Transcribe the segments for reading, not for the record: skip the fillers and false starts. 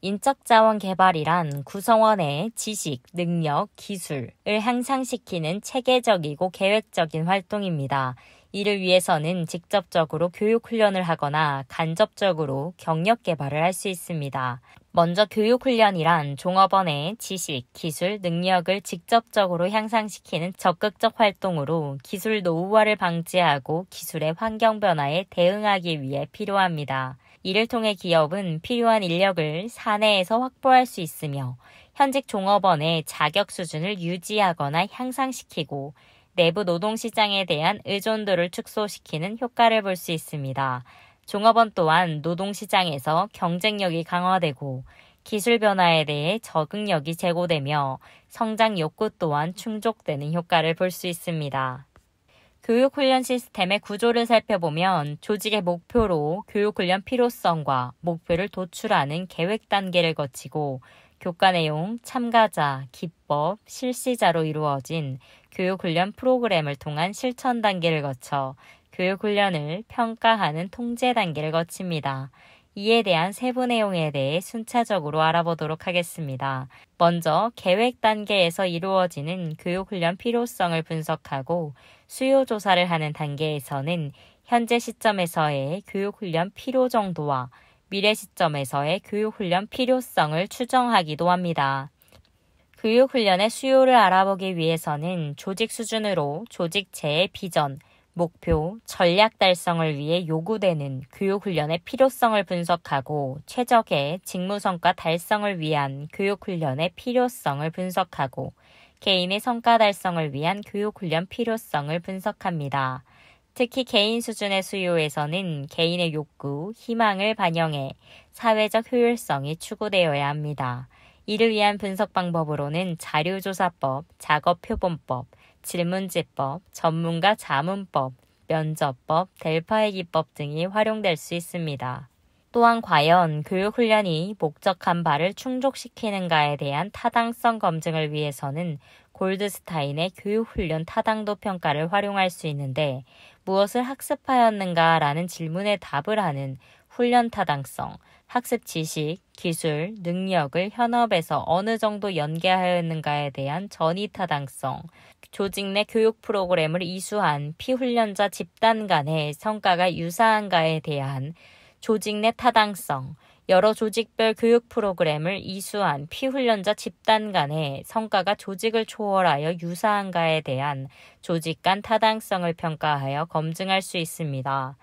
인적자원 개발이란 구성원의 지식, 능력, 기술을 향상시키는 체계적이고 계획적인 활동입니다. 이를 위해서는 직접적으로 교육훈련을 하거나 간접적으로 경력 개발을 할 수 있습니다. 먼저 교육훈련이란 종업원의 지식, 기술, 능력을 직접적으로 향상시키는 적극적 활동으로 기술 노후화를 방지하고 기술의 환경 변화에 대응하기 위해 필요합니다. 이를 통해 기업은 필요한 인력을 사내에서 확보할 수 있으며 현직 종업원의 자격 수준을 유지하거나 향상시키고 내부 노동시장에 대한 의존도를 축소시키는 효과를 볼 수 있습니다. 종업원 또한 노동시장에서 경쟁력이 강화되고 기술 변화에 대해 적응력이 제고되며 성장 욕구 또한 충족되는 효과를 볼 수 있습니다. 교육훈련 시스템의 구조를 살펴보면 조직의 목표로 교육훈련 필요성과 목표를 도출하는 계획 단계를 거치고 교과 내용, 참가자, 기법, 실시자로 이루어진 교육훈련 프로그램을 통한 실천 단계를 거쳐 교육훈련을 평가하는 통제 단계를 거칩니다. 이에 대한 세부 내용에 대해 순차적으로 알아보도록 하겠습니다. 먼저 계획 단계에서 이루어지는 교육훈련 필요성을 분석하고 수요 조사를 하는 단계에서는 현재 시점에서의 교육훈련 필요 정도와 미래 시점에서의 교육훈련 필요성을 추정하기도 합니다. 교육훈련의 수요를 알아보기 위해서는 조직 수준으로 조직체의 비전, 목표, 전략 달성을 위해 요구되는 교육훈련의 필요성을 분석하고 최적의 직무성과 달성을 위한 교육훈련의 필요성을 분석하고 개인의 성과 달성을 위한 교육훈련 필요성을 분석합니다. 특히 개인 수준의 수요에서는 개인의 욕구, 희망을 반영해 사회적 효율성이 추구되어야 합니다. 이를 위한 분석 방법으로는 자료조사법, 작업표본법, 질문지법, 전문가 자문법, 면접법, 델파의 기법 등이 활용될 수 있습니다. 또한 과연 교육훈련이 목적한 바를 충족시키는가에 대한 타당성 검증을 위해서는 골드스타인의 교육훈련 타당도 평가를 활용할 수 있는데 무엇을 학습하였는가라는 질문에 답을 하는 훈련 타당성, 학습 지식, 기술, 능력을 현업에서 어느 정도 연계하였는가에 대한 전이 타당성, 조직 내 교육 프로그램을 이수한 피훈련자 집단 간의 성과가 유사한가에 대한 조직 내 타당성, 여러 조직별 교육 프로그램을 이수한 피훈련자 집단 간의 성과가 조직을 초월하여 유사한가에 대한 조직 간 타당성을 평가하여 검증할 수 있습니다.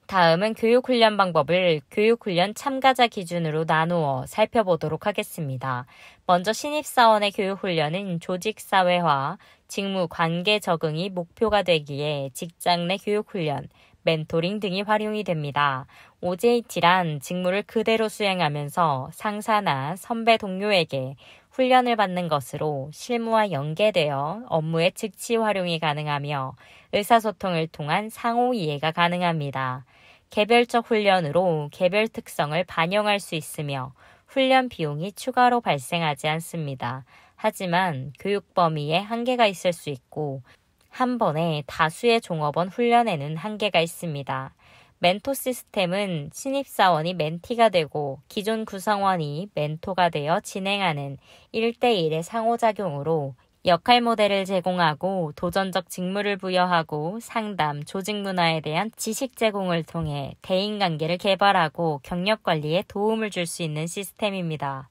다음은 교육훈련 방법을 교육훈련 참가자 기준으로 나누어 살펴보도록 하겠습니다. 먼저 신입사원의 교육훈련은 조직사회화, 직무 관계 적응이 목표가 되기에 직장 내 교육훈련, 멘토링 등이 활용이 됩니다. OJT란 직무를 그대로 수행하면서 상사나 선배 동료에게 훈련을 받는 것으로 실무와 연계되어 업무의 즉시 활용이 가능하며 의사소통을 통한 상호 이해가 가능합니다. 개별적 훈련으로 개별 특성을 반영할 수 있으며 훈련 비용이 추가로 발생하지 않습니다. 하지만 교육 범위에 한계가 있을 수 있고 한 번에 다수의 종업원 훈련에는 한계가 있습니다. 멘토 시스템은 신입사원이 멘티가 되고 기존 구성원이 멘토가 되어 진행하는 1대1의 상호작용으로 역할 모델을 제공하고 도전적 직무를 부여하고 상담, 조직 문화에 대한 지식 제공을 통해 대인관계를 개발하고 경력 관리에 도움을 줄 수 있는 시스템입니다.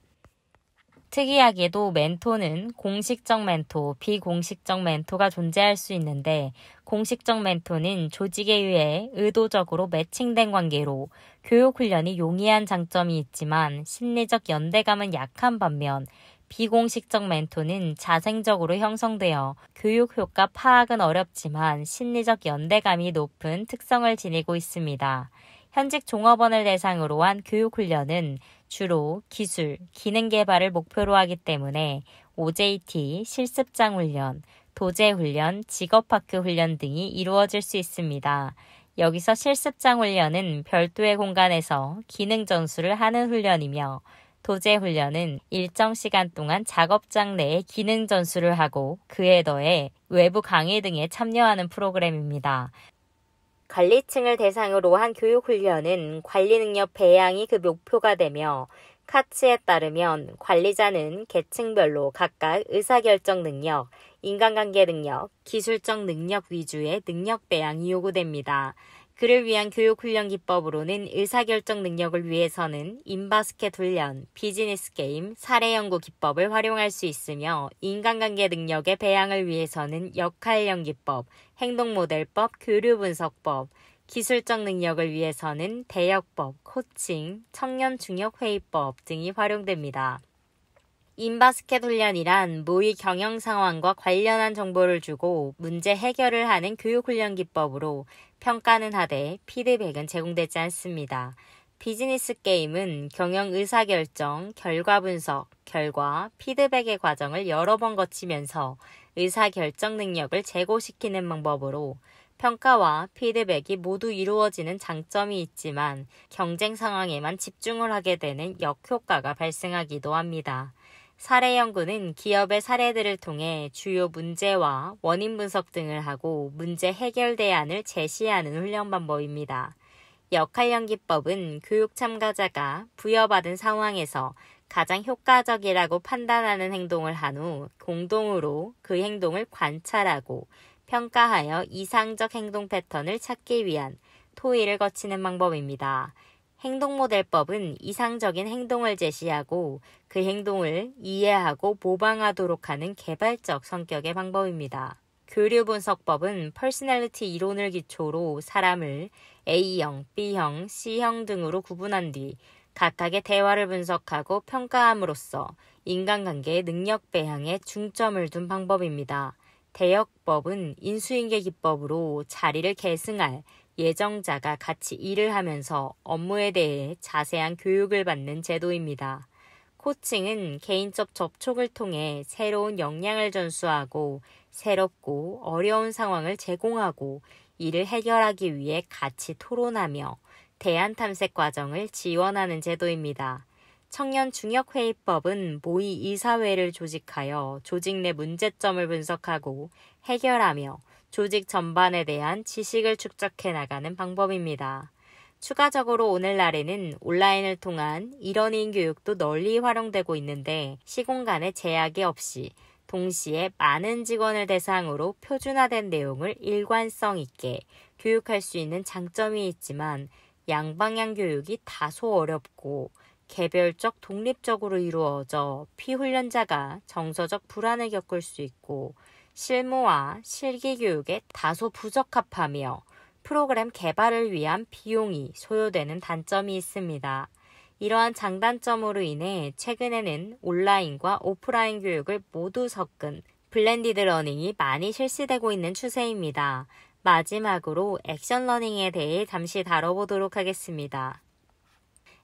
특이하게도 멘토는 공식적 멘토, 비공식적 멘토가 존재할 수 있는데 공식적 멘토는 조직에 의해 의도적으로 매칭된 관계로 교육훈련이 용이한 장점이 있지만 심리적 연대감은 약한 반면 비공식적 멘토는 자생적으로 형성되어 교육 효과 파악은 어렵지만 심리적 연대감이 높은 특성을 지니고 있습니다. 현직 종업원을 대상으로 한 교육훈련은 주로 기술, 기능 개발을 목표로 하기 때문에 OJT, 실습장 훈련, 도제 훈련, 직업학교 훈련 등이 이루어질 수 있습니다. 여기서 실습장 훈련은 별도의 공간에서 기능 전수를 하는 훈련이며 도제 훈련은 일정 시간 동안 작업장 내에 기능 전수를 하고 그에 더해 외부 강의 등에 참여하는 프로그램입니다. 관리층을 대상으로 한 교육훈련은 관리 능력 배양이 그 목표가 되며 카츠에 따르면 관리자는 계층별로 각각 의사결정 능력, 인간관계 능력, 기술적 능력 위주의 능력 배양이 요구됩니다. 그를 위한 교육훈련 기법으로는 의사결정 능력을 위해서는 인바스켓 훈련, 비즈니스 게임, 사례연구 기법을 활용할 수 있으며 인간관계 능력의 배양을 위해서는 역할형 기법, 행동모델법, 교류분석법, 기술적 능력을 위해서는 대역법, 코칭, 청년중역회의법 등이 활용됩니다. 인바스켓 훈련이란 모의 경영 상황과 관련한 정보를 주고 문제 해결을 하는 교육훈련 기법으로 평가는 하되 피드백은 제공되지 않습니다. 비즈니스 게임은 경영 의사결정, 결과 분석, 결과, 피드백의 과정을 여러 번 거치면서 의사결정 능력을 제고시키는 방법으로 평가와 피드백이 모두 이루어지는 장점이 있지만 경쟁 상황에만 집중을 하게 되는 역효과가 발생하기도 합니다. 사례 연구는 기업의 사례들을 통해 주요 문제와 원인 분석 등을 하고 문제 해결 대안을 제시하는 훈련 방법입니다. 역할형 기법은 교육 참가자가 부여받은 상황에서 가장 효과적이라고 판단하는 행동을 한 후 공동으로 그 행동을 관찰하고 평가하여 이상적 행동 패턴을 찾기 위한 토의를 거치는 방법입니다. 행동모델법은 이상적인 행동을 제시하고 그 행동을 이해하고 모방하도록 하는 개발적 성격의 방법입니다. 교류분석법은 퍼스널리티 이론을 기초로 사람을 A형, B형, C형 등으로 구분한 뒤 각각의 대화를 분석하고 평가함으로써 인간관계의 능력 배양에 중점을 둔 방법입니다. 대역법은 인수인계 기법으로 자리를 계승할 예정자가 같이 일을 하면서 업무에 대해 자세한 교육을 받는 제도입니다. 코칭은 개인적 접촉을 통해 새로운 역량을 전수하고 새롭고 어려운 상황을 제공하고 이를 해결하기 위해 같이 토론하며 대안 탐색 과정을 지원하는 제도입니다. 청년중역회의법은 모의 이사회를 조직하여 조직 내 문제점을 분석하고 해결하며 조직 전반에 대한 지식을 축적해 나가는 방법입니다. 추가적으로 오늘날에는 온라인을 통한 일원인 교육도 널리 활용되고 있는데 시공간에 제약이 없이 동시에 많은 직원을 대상으로 표준화된 내용을 일관성 있게 교육할 수 있는 장점이 있지만 양방향 교육이 다소 어렵고 개별적 독립적으로 이루어져 피훈련자가 정서적 불안을 겪을 수 있고 실무와 실기 교육에 다소 부적합하며 프로그램 개발을 위한 비용이 소요되는 단점이 있습니다. 이러한 장단점으로 인해 최근에는 온라인과 오프라인 교육을 모두 섞은 블렌디드 러닝이 많이 실시되고 있는 추세입니다. 마지막으로 액션 러닝에 대해 잠시 다뤄보도록 하겠습니다.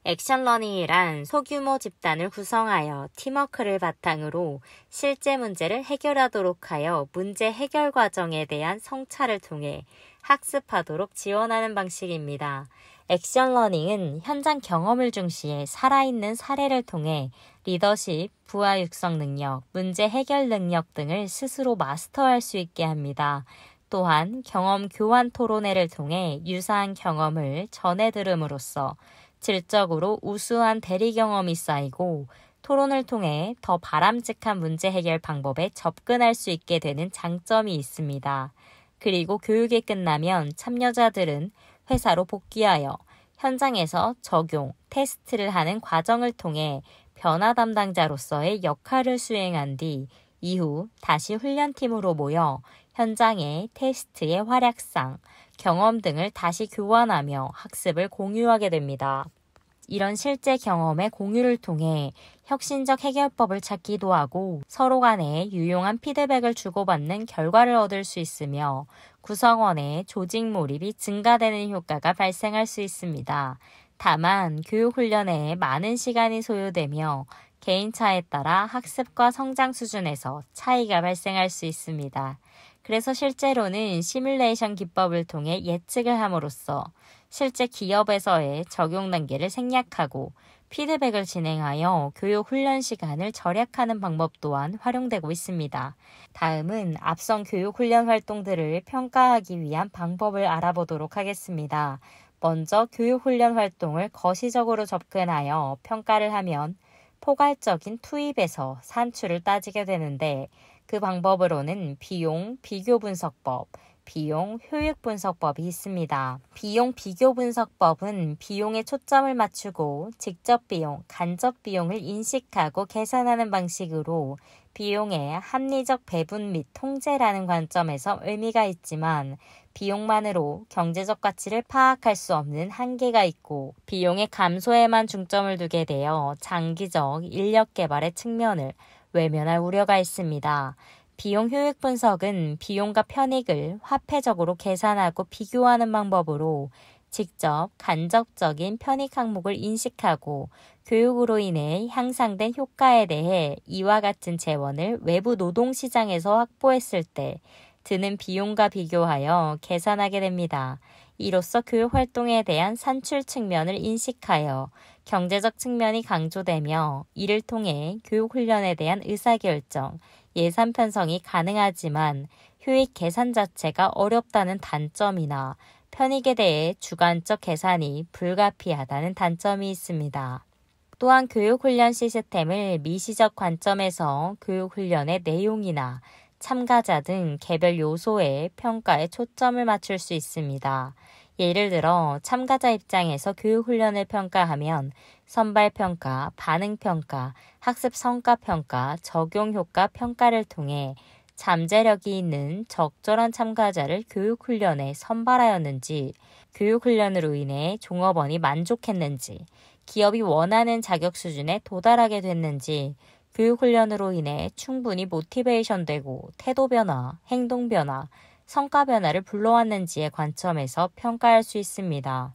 액션 러닝이란 소규모 집단을 구성하여 팀워크를 바탕으로 실제 문제를 해결하도록 하여 문제 해결 과정에 대한 성찰을 통해 학습하도록 지원하는 방식입니다. 액션 러닝은 현장 경험을 중시해 살아있는 사례를 통해 리더십, 부하 육성 능력, 문제 해결 능력 등을 스스로 마스터할 수 있게 합니다. 또한 경험 교환 토론회를 통해 유사한 경험을 전해 들음으로써 질적으로 우수한 대리 경험이 쌓이고 토론을 통해 더 바람직한 문제 해결 방법에 접근할 수 있게 되는 장점이 있습니다. 그리고 교육이 끝나면 참여자들은 회사로 복귀하여 현장에서 적용, 테스트를 하는 과정을 통해 변화 담당자로서의 역할을 수행한 뒤 이후 다시 훈련팀으로 모여 현장의 테스트의 활약상, 경험 등을 다시 교환하며 학습을 공유하게 됩니다. 이런 실제 경험의 공유를 통해 혁신적 해결법을 찾기도 하고 서로 간에 유용한 피드백을 주고받는 결과를 얻을 수 있으며 구성원의 조직 몰입이 증가되는 효과가 발생할 수 있습니다. 다만 교육훈련에 많은 시간이 소요되며 개인차에 따라 학습과 성장 수준에서 차이가 발생할 수 있습니다. 그래서 실제로는 시뮬레이션 기법을 통해 예측을 함으로써 실제 기업에서의 적용 단계를 생략하고 피드백을 진행하여 교육 훈련 시간을 절약하는 방법 또한 활용되고 있습니다. 다음은 앞선 교육 훈련 활동들을 평가하기 위한 방법을 알아보도록 하겠습니다. 먼저 교육훈련 활동을 거시적으로 접근하여 평가를 하면 포괄적인 투입에서 산출을 따지게 되는데 그 방법으로는 비용 비교분석법, 비용 효익분석법이 있습니다. 비용 비교분석법은 비용에 초점을 맞추고 직접 비용, 간접 비용을 인식하고 계산하는 방식으로 비용의 합리적 배분 및 통제라는 관점에서 의미가 있지만 비용만으로 경제적 가치를 파악할 수 없는 한계가 있고 비용의 감소에만 중점을 두게 되어 장기적 인력 개발의 측면을 외면할 우려가 있습니다. 비용 효익 분석은 비용과 편익을 화폐적으로 계산하고 비교하는 방법으로 직접 간접적인 편익 항목을 인식하고 교육으로 인해 향상된 효과에 대해 이와 같은 재원을 외부 노동시장에서 확보했을 때 드는 비용과 비교하여 계산하게 됩니다. 이로써 교육활동에 대한 산출 측면을 인식하여 경제적 측면이 강조되며 이를 통해 교육훈련에 대한 의사결정, 예산 편성이 가능하지만 효익 계산 자체가 어렵다는 단점이나 편익에 대해 주관적 계산이 불가피하다는 단점이 있습니다. 또한 교육훈련 시스템을 미시적 관점에서 교육훈련의 내용이나 참가자 등 개별 요소의 평가에 초점을 맞출 수 있습니다. 예를 들어 참가자 입장에서 교육훈련을 평가하면 선발평가, 반응평가, 학습성과평가, 적용효과 평가를 통해 잠재력이 있는 적절한 참가자를 교육훈련에 선발하였는지, 교육훈련으로 인해 종업원이 만족했는지, 기업이 원하는 자격 수준에 도달하게 됐는지, 교육훈련으로 인해 충분히 모티베이션되고 태도 변화, 행동 변화, 성과 변화를 불러왔는지의 관점에서 평가할 수 있습니다.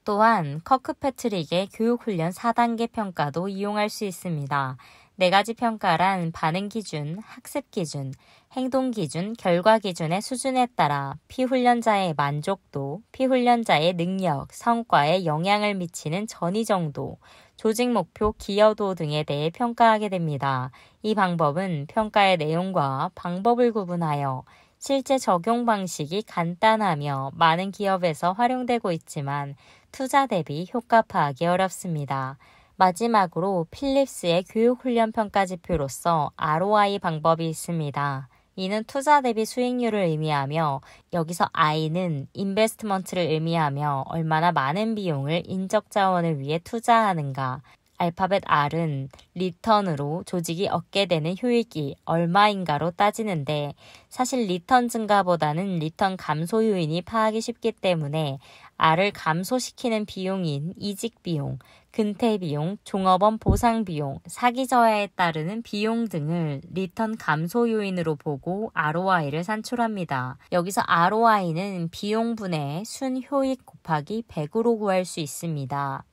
또한 커크패트릭의 교육훈련 4단계 평가도 이용할 수 있습니다. 4가지 평가란 반응기준, 학습기준, 행동기준, 결과기준의 수준에 따라 피훈련자의 만족도, 피훈련자의 능력, 성과에 영향을 미치는 전이정도, 조직 목표, 기여도 등에 대해 평가하게 됩니다. 이 방법은 평가의 내용과 방법을 구분하여 실제 적용 방식이 간단하며 많은 기업에서 활용되고 있지만 투자 대비 효과 파악이 어렵습니다. 마지막으로 필립스의 교육훈련 평가 지표로서 ROI 방법이 있습니다. 이는 투자 대비 수익률을 의미하며 여기서 I는 인베스트먼트를 의미하며 얼마나 많은 비용을 인적 자원을 위해 투자하는가, 알파벳 R은 리턴으로 조직이 얻게 되는 효익이 얼마인가로 따지는데 사실 리턴 증가보다는 리턴 감소 요인이 파악이 쉽기 때문에 R을 감소시키는 비용인 이직비용, 근태비용, 종업원 보상비용, 사기저하에 따르는 비용 등을 리턴 감소 요인으로 보고 ROI를 산출합니다. 여기서 ROI는 비용분의 순효익 곱하기 100으로 구할 수 있습니다.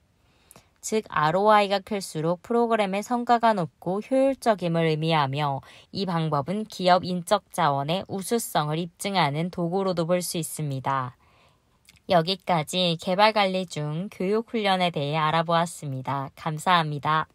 즉 ROI가 클수록 프로그램의 성과가 높고 효율적임을 의미하며 이 방법은 기업 인적 자원의 우수성을 입증하는 도구로도 볼 수 있습니다. 여기까지 개발관리 중 교육훈련에 대해 알아보았습니다. 감사합니다.